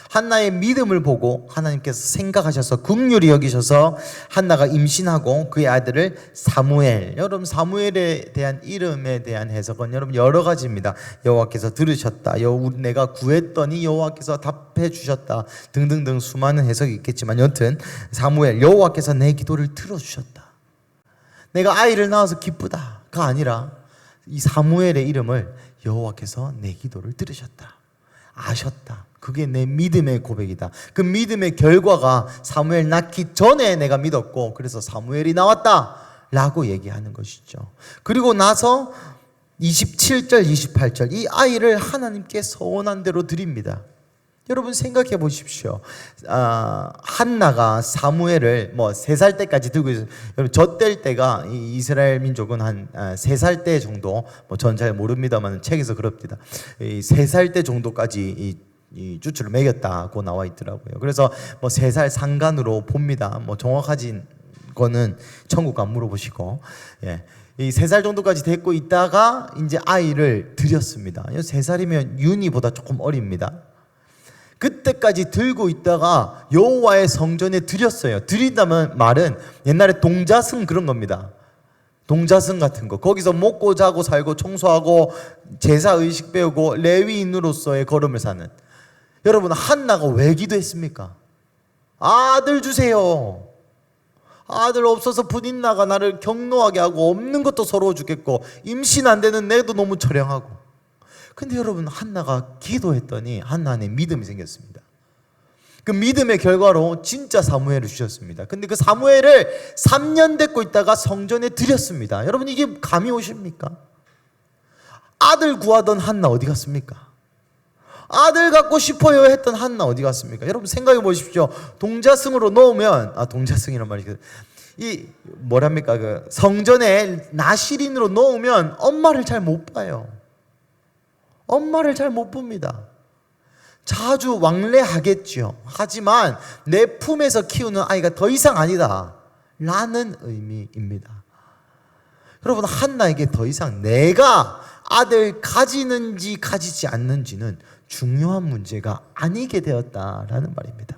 Speaker 1: 한나의 믿음을 보고 하나님께서 생각하셔서 긍휼히 여기셔서 한나가 임신하고 그의 아들을 사무엘. 여러분 사무엘에 대한 이름에 대한 해석은 여러분 여러 가지입니다. 여호와께서 들으셨다, 내가 구했더니 여호와께서 답해 주셨다 등등등 수많은 해석이 있겠지만 여튼 사무엘, 여호와께서 내 기도를 들어주셨다, 내가 아이를 낳아서 기쁘다가 아니라 이 사무엘의 이름을 여호와께서 내 기도를 들으셨다, 아셨다. 그게 내 믿음의 고백이다. 그 믿음의 결과가 사무엘 낳기 전에 내가 믿었고 그래서 사무엘이 나왔다 라고 얘기하는 것이죠. 그리고 나서 27절 28절 이 아이를 하나님께 서원한 대로 드립니다. 여러분 생각해 보십시오. 한나가 사무엘을 3살 때까지 들고 있어요. 여러분 젖될 때가 이스라엘 민족은 한 3살 때 정도, 전 잘 모릅니다만 책에서 그럽니다. 3살 때 정도까지 이 쭈쭈를 먹였다고 나와 있더라고요. 그래서 3살 상간으로 봅니다. 정확하진 거는 천국 안 물어보시고, 이 3살 정도까지 데리고 있다가 이제 아이를 드렸습니다. 3살이면 윤희보다 조금 어립니다. 그때까지 들고 있다가 여호와의 성전에 드렸어요. 드린다면 말은 옛날에 동자승 그런 겁니다. 동자승 같은 거. 거기서 먹고 자고 살고 청소하고 제사 의식 배우고 레위인으로서의 걸음을 사는. 여러분 한나가 왜 기도했습니까? 아들 주세요. 아들 없어서 분인나가 나를 경노하게 하고 없는 것도 서러워 죽겠고 임신 안 되는 내도 너무 처량하고. 근데 여러분 한나가 기도했더니 한나 안에 믿음이 생겼습니다. 그 믿음의 결과로 진짜 사무엘을 주셨습니다. 근데 그 사무엘을 3년 데리고 있다가 성전에 드렸습니다. 여러분 이게 감이 오십니까? 아들 구하던 한나 어디 갔습니까? 아들 갖고 싶어요 했던 한나 어디 갔습니까? 여러분 생각해 보십시오. 동자승으로 넣으면 동자승이란 말이 이 뭐랍니까? 그 성전에 나시린으로 넣으면 엄마를 잘 못 봐요. 엄마를 잘 못 봅니다. 자주 왕래하겠죠. 하지만 내 품에서 키우는 아이가 더 이상 아니다 라는 의미입니다. 여러분 한나에게 더 이상 내가 아들 가지는지 가지지 않는지는 중요한 문제가 아니게 되었다라는 말입니다.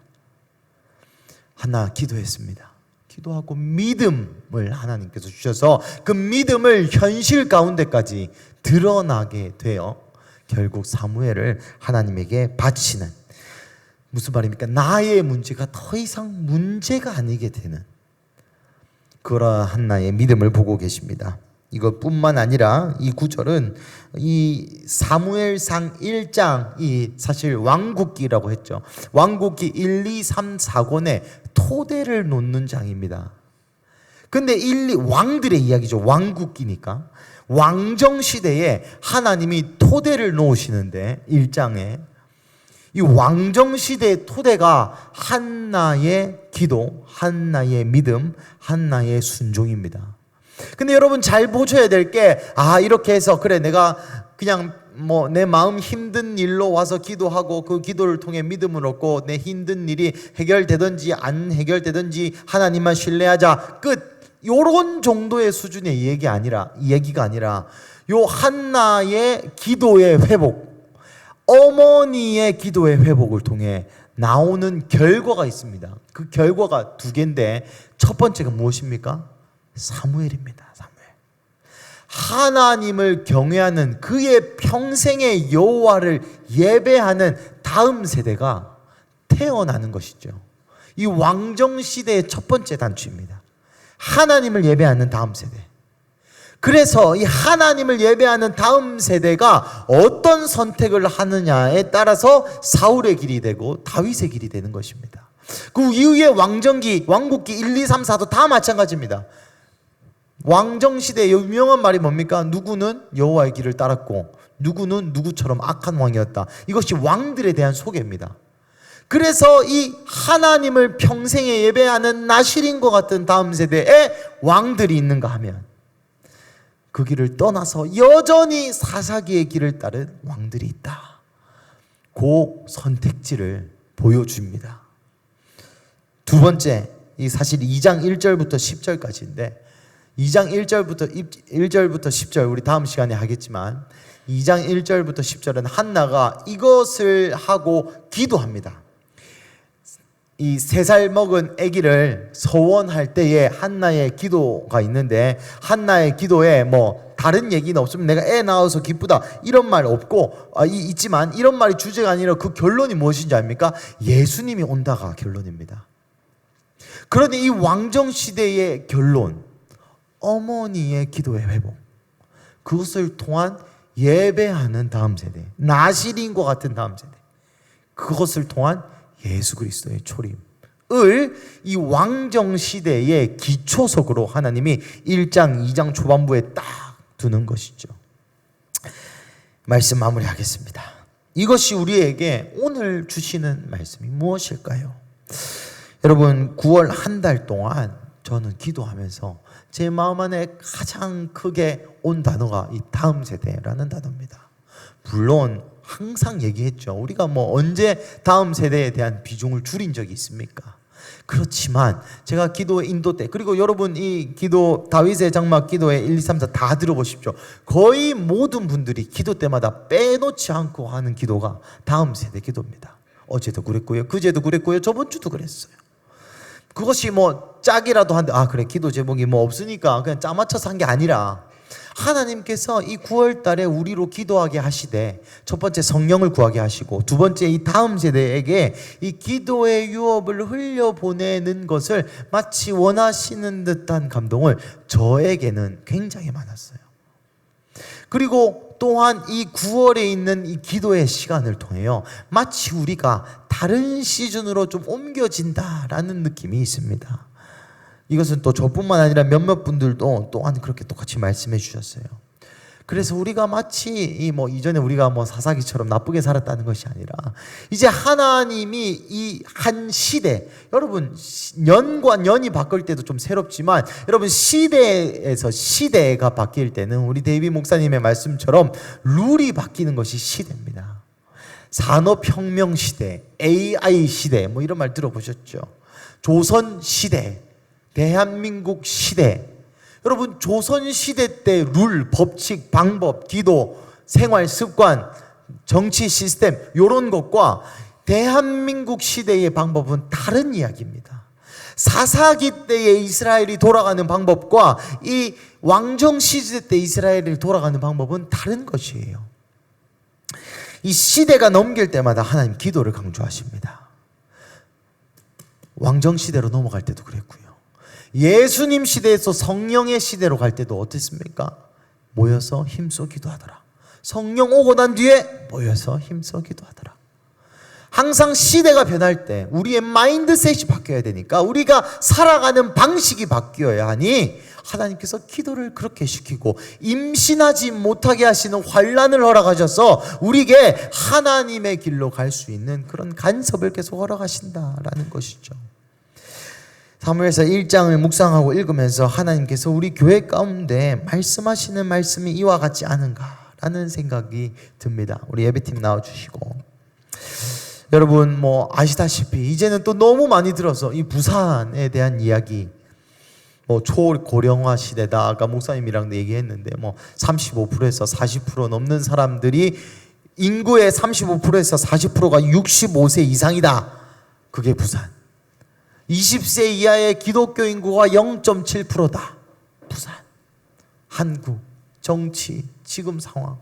Speaker 1: 한나 기도했습니다. 기도하고 믿음을 하나님께서 주셔서 그 믿음을 현실 가운데까지 드러나게 되어 결국 사무엘을 하나님에게 바치는, 무슨 말입니까? 나의 문제가 더 이상 문제가 아니게 되는 그러한 한나의 믿음을 보고 계십니다. 이것뿐만 아니라 이 구절은 이 사무엘상 1장이 사실 왕국기라고 했죠. 왕국기 1, 2, 3, 4권에 토대를 놓는 장입니다. 근데 왕들의 이야기죠. 왕국기니까. 왕정 시대에 하나님이 토대를 놓으시는데 1장에 이 왕정 시대의 토대가 한나의 기도, 한나의 믿음, 한나의 순종입니다. 근데 여러분 잘 보셔야 될 게, 이렇게 해서 그래 내가 그냥 뭐 내 마음 힘든 일로 와서 기도하고 그 기도를 통해 믿음을 얻고 내 힘든 일이 해결되든지 안 해결되든지 하나님만 신뢰하자 끝, 요런 정도의 수준의 얘기가 아니라 요 한나의 기도의 회복, 어머니의 기도의 회복을 통해 나오는 결과가 있습니다. 그 결과가 두 개인데 첫 번째가 무엇입니까? 사무엘입니다. 하나님을 경외하는 그의 평생의 여호와를 예배하는 다음 세대가 태어나는 것이죠. 이 왕정 시대의 첫 번째 단추입니다. 하나님을 예배하는 다음 세대. 그래서 이 하나님을 예배하는 다음 세대가 어떤 선택을 하느냐에 따라서 사울의 길이 되고 다윗의 길이 되는 것입니다. 그 이후에 왕국기 1, 2, 3, 4도 다 마찬가지입니다. 왕정시대의 유명한 말이 뭡니까? 누구는 여호와의 길을 따랐고 누구는 누구처럼 악한 왕이었다. 이것이 왕들에 대한 소개입니다. 그래서 이 하나님을 평생에 예배하는 나실인과 같은 다음 세대에 왕들이 있는가 하면 그 길을 떠나서 여전히 사사기의 길을 따른 왕들이 있다. 그 선택지를 보여줍니다. 두 번째, 이 사실 2장 1절부터 10절까지인데 2장 1절부터 10절 우리 다음 시간에 하겠지만 2장 1절부터 10절은 한나가 이것을 하고 기도합니다. 이 3살 먹은 아기를 서원할 때에 한나의 기도가 있는데 한나의 기도에 뭐 다른 얘기는 없으면 내가 애 낳아서 기쁘다 이런 말 없고 있지만 이런 말이 주제가 아니라 그 결론이 무엇인지 압니까? 예수님이 온다가 결론입니다. 그런데 이 왕정시대의 결론, 어머니의 기도의 회복, 그것을 통한 예배하는 다음 세대, 나실인과 같은 다음 세대, 그것을 통한 예수 그리스도의 초림을 이 왕정시대의 기초석으로 하나님이 1장 2장 초반부에 딱 두는 것이죠. 말씀 마무리하겠습니다. 이것이 우리에게 오늘 주시는 말씀이 무엇일까요? 여러분 9월 한 달 동안 저는 기도하면서 제 마음 안에 가장 크게 온 단어가 이 다음 세대라는 단어입니다. 물론 항상 얘기했죠. 우리가 뭐 언제 다음 세대에 대한 비중을 줄인 적이 있습니까? 그렇지만 제가 기도 인도 때, 그리고 여러분 이 기도 다윗의 장막 기도에 1, 2, 3, 4 다 들어보십시오. 거의 모든 분들이 기도 때마다 빼놓지 않고 하는 기도가 다음 세대 기도입니다. 어제도 그랬고요, 그제도 그랬고요, 저번 주도 그랬어요. 그것이 뭐 짝이라도 한데 그래 기도 제목이 뭐 없으니까 그냥 짜 맞춰서 한 게 아니라 하나님께서 이 9월 달에 우리로 기도하게 하시되 첫 번째 성령을 구하게 하시고 두 번째 이 다음 세대에게 이 기도의 유업을 흘려보내는 것을 마치 원하시는 듯한 감동을 저에게는 굉장히 많았어요. 그리고 또한 이 9월에 있는 이 기도의 시간을 통해요, 마치 우리가 다른 시즌으로 좀 옮겨진다라는 느낌이 있습니다. 이것은 또 저뿐만 아니라 몇몇 분들도 또한 그렇게 똑같이 말씀해 주셨어요. 그래서 우리가 마치 이전에 우리가 사사기처럼 나쁘게 살았다는 것이 아니라 이제 하나님이 이 한 시대, 여러분 년과 년이 바뀔 때도 좀 새롭지만 여러분 시대에서 시대가 바뀔 때는 우리 데이비 목사님의 말씀처럼 룰이 바뀌는 것이 시대입니다. 산업혁명 시대, AI 시대 이런 말 들어보셨죠? 조선 시대, 대한민국 시대. 여러분 조선시대 때 룰, 법칙, 방법, 기도, 생활 습관, 정치 시스템 이런 것과 대한민국 시대의 방법은 다른 이야기입니다. 사사기 때의 이스라엘이 돌아가는 방법과 이 왕정 시대 때 이스라엘이 돌아가는 방법은 다른 것이에요. 이 시대가 넘길 때마다 하나님 기도를 강조하십니다. 왕정 시대로 넘어갈 때도 그랬고요. 예수님 시대에서 성령의 시대로 갈 때도 어땠습니까? 모여서 힘써 기도하더라. 성령 오고 난 뒤에 모여서 힘써 기도하더라. 항상 시대가 변할 때 우리의 마인드셋이 바뀌어야 되니까 우리가 살아가는 방식이 바뀌어야 하니 하나님께서 기도를 그렇게 시키고 임신하지 못하게 하시는 환난을 허락하셔서 우리에게 하나님의 길로 갈 수 있는 그런 간섭을 계속 허락하신다라는 것이죠. 사무엘서 1장을 묵상하고 읽으면서 하나님께서 우리 교회 가운데 말씀하시는 말씀이 이와 같지 않은가라는 생각이 듭니다. 우리 예배팀 나와주시고, 여러분 아시다시피 이제는 또 너무 많이 들어서 이 부산에 대한 이야기, 초고령화 시대다. 아까 목사님이랑 얘기했는데 35%에서 40% 넘는 사람들이, 인구의 35%에서 40%가 65세 이상이다. 그게 부산. 20세 이하의 기독교 인구가 0.7%다. 부산. 한국 정치 지금 상황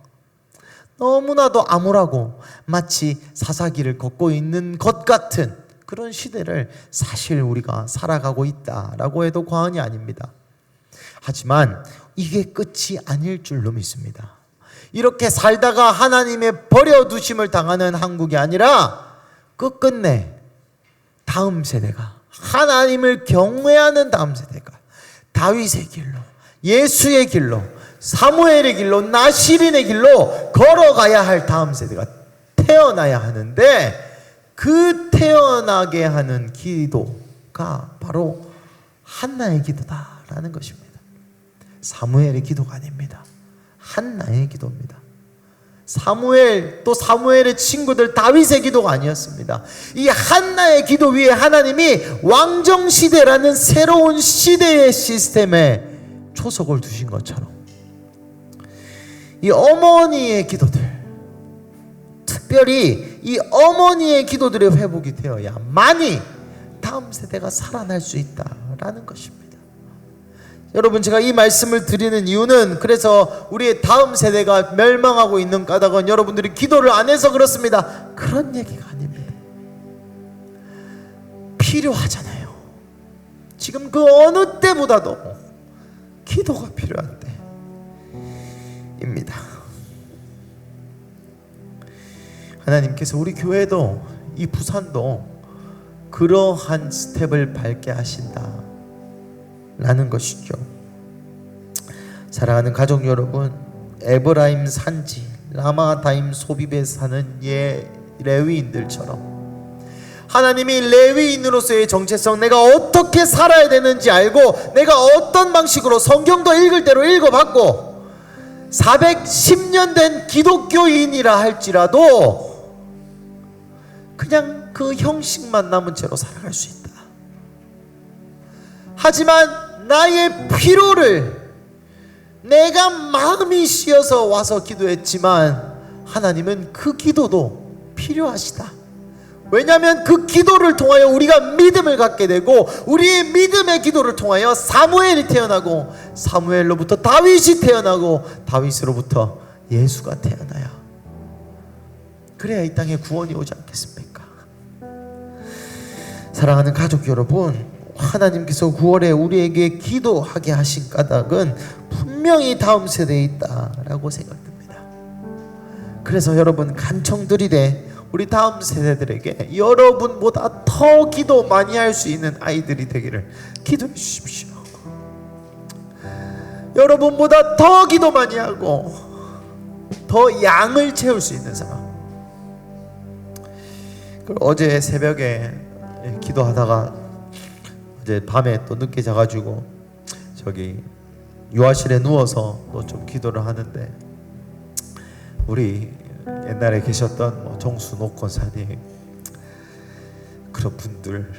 Speaker 1: 너무나도 암울하고 마치 사사기를 걷고 있는 것 같은 그런 시대를 사실 우리가 살아가고 있다라고 해도 과언이 아닙니다. 하지만 이게 끝이 아닐 줄로 믿습니다. 이렇게 살다가 하나님의 버려두심을 당하는 한국이 아니라 끝끝내 다음 세대가, 하나님을 경외하는 다음 세대가 다윗의 길로, 예수의 길로, 사무엘의 길로, 나실인의 길로 걸어가야 할 다음 세대가 태어나야 하는데, 그 태어나게 하는 기도가 바로 한나의 기도다라는 것입니다. 사무엘의 기도가 아닙니다. 한나의 기도입니다. 사무엘, 또 사무엘의 친구들 다윗의 기도가 아니었습니다. 이 한나의 기도 위에 하나님이 왕정시대라는 새로운 시대의 시스템에 초석을 두신 것처럼 이 어머니의 기도들, 특별히 이 어머니의 기도들의 회복이 되어야만이 다음 세대가 살아날 수 있다라는 것입니다. 여러분, 제가 이 말씀을 드리는 이유는, 그래서 우리의 다음 세대가 멸망하고 있는 까닭은 여러분들이 기도를 안 해서 그렇습니다. 그런 얘기가 아닙니다. 필요하잖아요. 지금 그 어느 때보다도 기도가 필요한 때입니다. 하나님께서 우리 교회도, 이 부산도 그러한 스텝을 밟게 하신다 라는 것이죠. 사랑하는 가족 여러분, 에브라임 산지 라마다임 소비베 사는 레위인들처럼 하나님이 레위인으로서의 정체성, 내가 어떻게 살아야 되는지 알고 내가 어떤 방식으로 성경도 읽을 대로 읽어봤고 410년 된 기독교인이라 할지라도 그냥 그 형식만 남은 채로 살아갈 수 있다. 하지만 나의 피로를, 내가 마음이 씌어서 와서 기도했지만 하나님은 그 기도도 필요하시다. 왜냐하면 그 기도를 통하여 우리가 믿음을 갖게 되고, 우리의 믿음의 기도를 통하여 사무엘이 태어나고, 사무엘로부터 다윗이 태어나고, 다윗으로부터 예수가 태어나야, 그래야 이 땅에 구원이 오지 않겠습니까? 사랑하는 가족 여러분, 하나님께서 9월에 우리에게 기도하게 하신 까닭은 분명히 다음 세대에 있다라고 생각됩니다. 그래서 여러분, 간청드리되 우리 다음 세대들에게 여러분보다 더 기도 많이 할 수 있는 아이들이 되기를 기도해 주십시오. 여러분보다 더 기도 많이 하고 더 양을 채울 수 있는 사람. 어제 새벽에 기도하다가 이제 밤에 또 늦게 자가지고 저기 유아실에 누워서 또 좀 기도를 하는데, 우리 옛날에 계셨던 정수 노권사님, 그런 분들,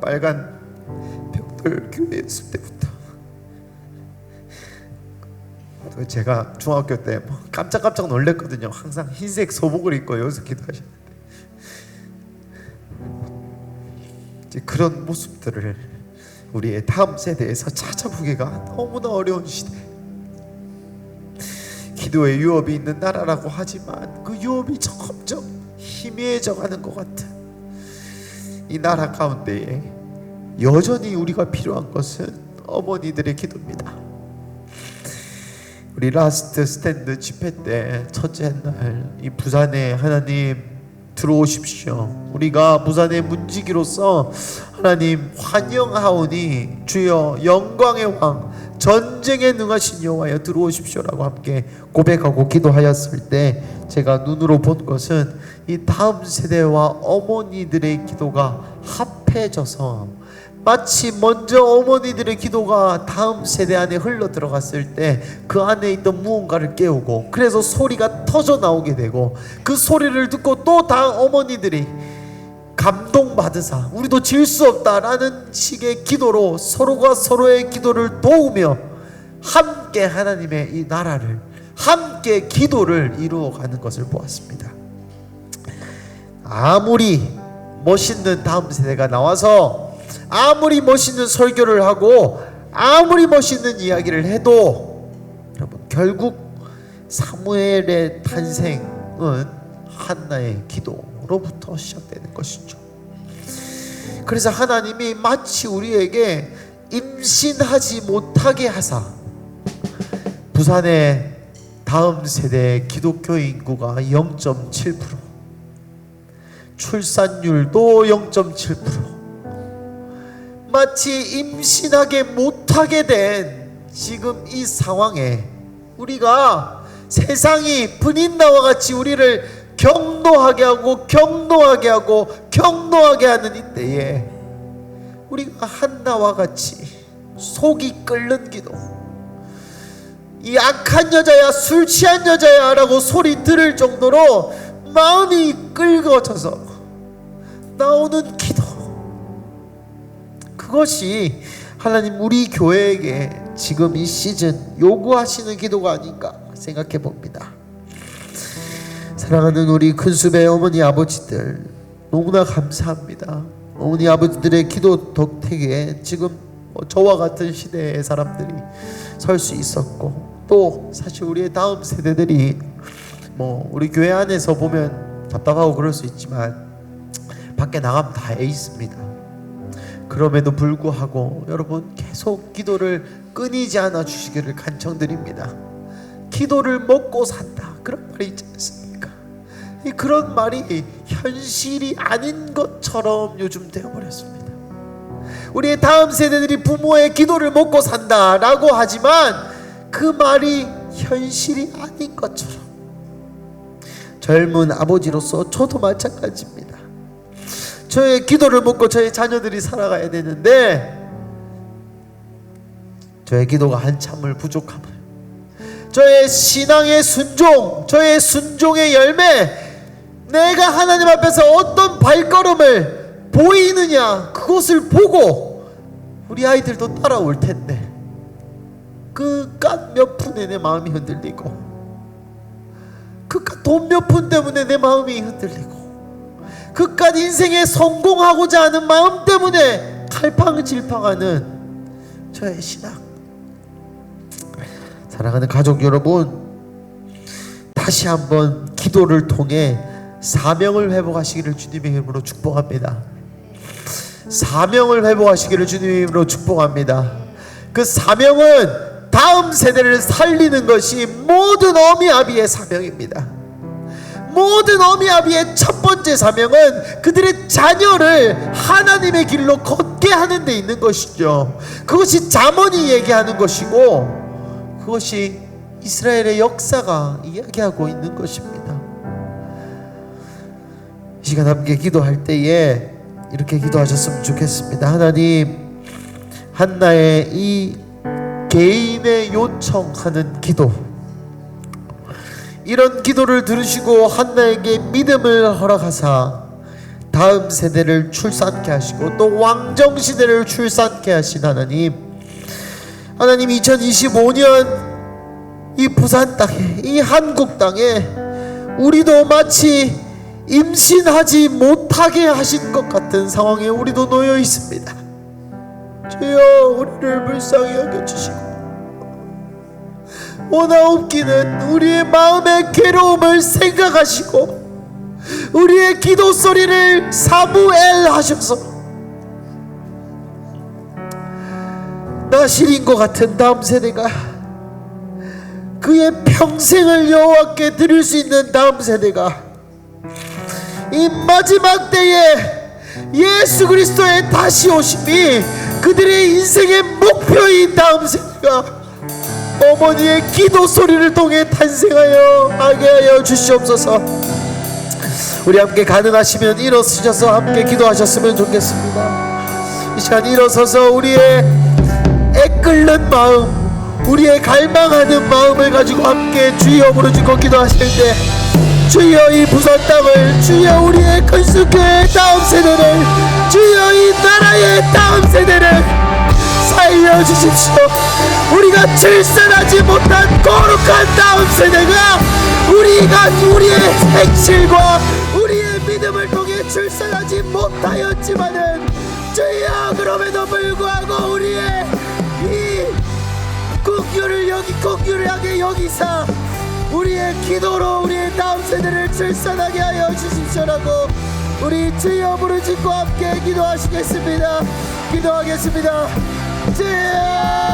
Speaker 1: 빨간 벽돌 교회에 있을 때부터 제가 중학교 때 깜짝깜짝 놀랐거든요. 항상 흰색 소복을 입고 여기서 기도하셨는데, 그런 모습들을 우리의 다음 세대에서 찾아보기가 너무나 어려운 시대. 기도의 유업이 있는 나라라고 하지만 그 유업이 점점 희미해져 가는 것 같은 이 나라 가운데에 여전히 우리가 필요한 것은 어머니들의 기도입니다. 우리 라스트 스탠드 집회 때 첫째 날 이 부산에 하나님 들어오십시오. 우리가 부산의 문지기로서 하나님 환영하오니 주여 영광의 왕 전쟁에 능하신 여호와여 들어오십시오라고 함께 고백하고 기도하였을 때 제가 눈으로 본 것은 이 다음 세대와 어머니들의 기도가 합해져서 마치 먼저 어머니들의 기도가 다음 세대 안에 흘러 들어갔을 때 그 안에 있던 무언가를 깨우고 그래서 소리가 터져 나오게 되고 그 소리를 듣고 또 다음 어머니들이 감동받으사 우리도 질 수 없다라는 식의 기도로 서로가 서로의 기도를 도우며 함께 하나님의 이 나라를 함께 기도를 이루어가는 것을 보았습니다. 아무리 멋있는 다음 세대가 나와서 아무리 멋있는 설교를 하고 아무리 멋있는 이야기를 해도 여러분 결국 사무엘의 탄생은 한나의 기도로부터 시작되는 것이죠. 그래서 하나님이 마치 우리에게 임신하지 못하게 하사 부산의 다음 세대 기독교 인구가 0.7%, 출산율도 0.7%, 마치 임신하게 못하게 된 지금 이 상황에 우리가 세상이 분인나와 같이 우리를 경노하게 하고 경노하게 하고 경노하게 하는 이때에 우리가 한나와 같이 속이 끓는 기도, 이 악한 여자야 술 취한 여자야 라고 소리 들을 정도로 마음이 끓어져서 나오는 기도, 그것이 하나님 우리 교회에게 지금 이 시즌 요구하시는 기도가 아닌가 생각해 봅니다. 사랑하는 우리 큰수배 어머니 아버지들 너무나 감사합니다. 어머니 아버지들의 기도 덕택에 지금 저와 같은 시대의 사람들이 설 수 있었고, 또 사실 우리의 다음 세대들이 우리 교회 안에서 보면 답답하고 그럴 수 있지만 밖에 나가면 다 에이스입니다. 그럼에도 불구하고 여러분 계속 기도를 끊이지 않아 주시기를 간청드립니다. 기도를 먹고 산다 그런 말이 있지 않습니까? 그런 말이 현실이 아닌 것처럼 요즘 되어버렸습니다. 우리의 다음 세대들이 부모의 기도를 먹고 산다라고 하지만 그 말이 현실이 아닌 것처럼, 젊은 아버지로서 저도 마찬가지입니다. 저의 기도를 먹고 저의 자녀들이 살아가야 되는데 저의 기도가 한참을 부족함을, 저의 신앙의 순종, 저의 순종의 열매, 내가 하나님 앞에서 어떤 발걸음을 보이느냐 그것을 보고 우리 아이들도 따라올 텐데 그깟 몇 푼에 내 마음이 흔들리고 그깟 돈 몇 푼 때문에 내 마음이 흔들리고 그깟 인생에 성공하고자 하는 마음 때문에 갈팡질팡하는 저의 신앙. 사랑하는 가족 여러분, 다시 한번 기도를 통해 사명을 회복하시기를 주님의 이름으로 축복합니다. 사명을 회복하시기를 주님의 이름으로 축복합니다. 그 사명은 다음 세대를 살리는 것이 모든 어미아비의 사명입니다. 모든 어미아비의 첫 번째 사명은 그들의 자녀를 하나님의 길로 걷게 하는 데 있는 것이죠. 그것이 잠언이 얘기하는 것이고 그것이 이스라엘의 역사가 이야기하고 있는 것입니다. 이 시간 함께 기도할 때에 이렇게 기도하셨으면 좋겠습니다. 하나님, 한나의 이 개인의 요청하는 기도, 이런 기도를 들으시고 한나에게 믿음을 허락하사 다음 세대를 출산케 하시고 또 왕정시대를 출산케 하신 하나님, 2025년 이 부산 땅에, 이 한국 땅에 우리도 마치 임신하지 못하게 하신 것 같은 상황에 우리도 놓여 있습니다. 주여, 우리를 불쌍히 여겨주시고 원하옵기는 우리의 마음의 괴로움을 생각하시고 우리의 기도 소리를 사무엘 하셔서 나실인과 같은 다음 세대가, 그의 평생을 여호와께 드릴 수 있는 다음 세대가 이 마지막 때에 예수 그리스도의 다시 오심이 그들의 인생의 목표인 다음 세대가 어머니의 기도 소리를 통해 탄생하여 하게 하여 주시옵소서. 우리 함께 가능하시면 일어서셔서 함께 기도하셨으면 좋겠습니다. 이 시간 일어서서 우리의 애끓는 마음, 우리의 갈망하는 마음을 가지고 함께 주여 부르짖고 기도하실 때, 주여 이 부산 땅을, 주여 우리의 큰숙교의 다음 세대를, 주여 이 나라의 다음 세대를 살려주십시오. 우리가 출산하지 못한 거룩한 다음 세대가 우리의 행실과 우리의 믿음을 통해 출산하지 못하였지만은, 주여 그럼에도 불구하고 우리의 이 국유를 하게 여기사 우리의 기도로 우리의 다음 세대를 출산하게 하여 주십시오라고 우리 주여 부르짖고 함께 기도하시겠습니다. 기도하겠습니다. 주여.